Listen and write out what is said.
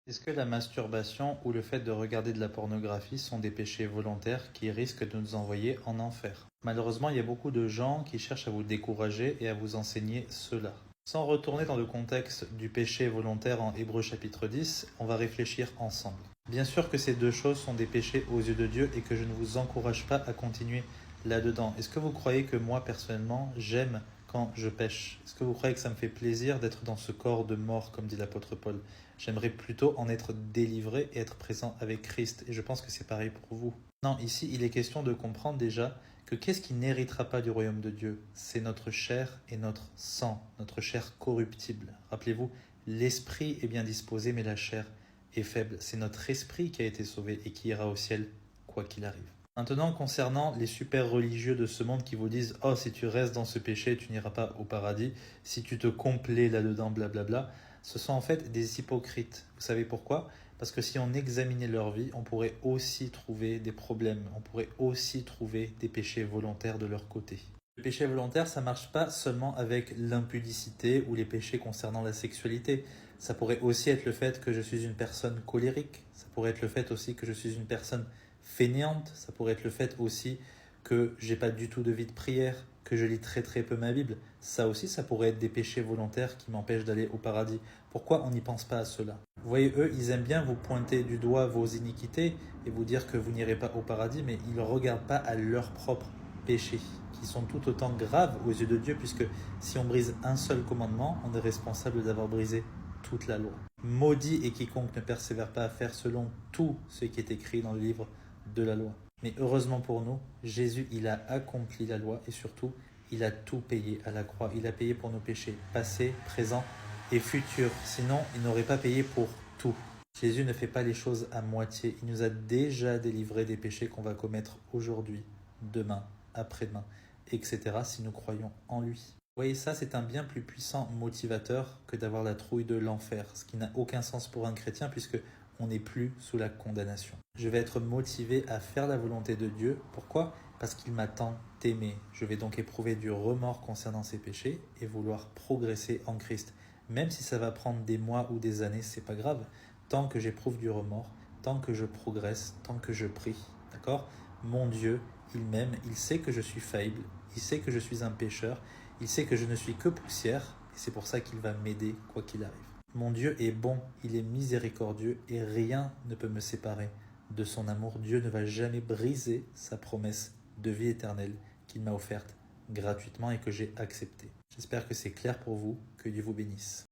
Est-ce que la masturbation ou le fait de regarder de la pornographie sont des péchés volontaires qui risquent de nous envoyer en enfer? Malheureusement, il y a beaucoup de gens qui cherchent à vous décourager et à vous enseigner cela. Sans retourner dans le contexte du péché volontaire en Hébreux chapitre 10, on va réfléchir ensemble. Bien sûr que ces deux choses sont des péchés aux yeux de Dieu et que je ne vous encourage pas à continuer là-dedans. Est-ce que vous croyez que moi, personnellement, j'aime quand je pêche? Est-ce que vous croyez que ça me fait plaisir d'être dans ce corps de mort, comme dit l'apôtre Paul? J'aimerais plutôt en être délivré et être présent avec Christ. Et je pense que c'est pareil pour vous. Non, ici, il est question de comprendre déjà que qu'est-ce qui n'héritera pas du royaume de Dieu? C'est notre chair et notre sang, notre chair corruptible. Rappelez-vous, l'esprit est bien disposé, mais la chair est faible. C'est notre esprit qui a été sauvé et qui ira au ciel, quoi qu'il arrive. Maintenant, concernant les super religieux de ce monde qui vous disent « Oh, si tu restes dans ce péché, tu n'iras pas au paradis. Si tu te complais là-dedans, blablabla. » Ce sont en fait des hypocrites. Vous savez pourquoi? Parce que si on examinait leur vie, on pourrait aussi trouver des problèmes. On pourrait aussi trouver des péchés volontaires de leur côté. Le péché volontaire, ça marche pas seulement avec l'impudicité ou les péchés concernant la sexualité. Ça pourrait aussi être le fait que je suis une personne colérique. Ça pourrait être le fait aussi que je suis une personne fainéante. Ça pourrait être le fait aussi que j'ai pas du tout de vie de prière, que je lis très très peu ma Bible. Ça aussi, ça pourrait être des péchés volontaires qui m'empêchent d'aller au paradis. Pourquoi on n'y pense pas à cela? Vous voyez, eux, ils aiment bien vous pointer du doigt vos iniquités et vous dire que vous n'irez pas au paradis, mais ils ne regardent pas à leurs propres péchés, qui sont tout autant graves aux yeux de Dieu, puisque si on brise un seul commandement, on est responsable d'avoir brisé toute la loi. Maudit est quiconque ne persévère pas à faire selon tout ce qui est écrit dans le livre de la loi. Mais heureusement pour nous, Jésus, il a accompli la loi et surtout, il a tout payé à la croix. Il a payé pour nos péchés, passés, présents et futurs. Sinon, il n'aurait pas payé pour tout. Jésus ne fait pas les choses à moitié. Il nous a déjà délivré des péchés qu'on va commettre aujourd'hui, demain, après-demain, etc. si nous croyons en lui. Vous voyez, ça, c'est un bien plus puissant motivateur que d'avoir la trouille de l'enfer, ce qui n'a aucun sens pour un chrétien puisque on n'est plus sous la condamnation. Je vais être motivé à faire la volonté de Dieu. Pourquoi? Parce qu'il m'a tant aimé. Je vais donc éprouver du remords concernant ses péchés et vouloir progresser en Christ. Même si ça va prendre des mois ou des années, c'est pas grave. Tant que j'éprouve du remords, tant que je progresse, tant que je prie. D'accord? Mon Dieu, il m'aime, il sait que je suis faillible, il sait que je suis un pécheur, il sait que je ne suis que poussière, et c'est pour ça qu'il va m'aider quoi qu'il arrive. Mon Dieu est bon, il est miséricordieux, et rien ne peut me séparer de son amour. Dieu ne va jamais briser sa promesse de vie éternelle qu'il m'a offerte gratuitement et que j'ai acceptée. J'espère que c'est clair pour vous, que Dieu vous bénisse.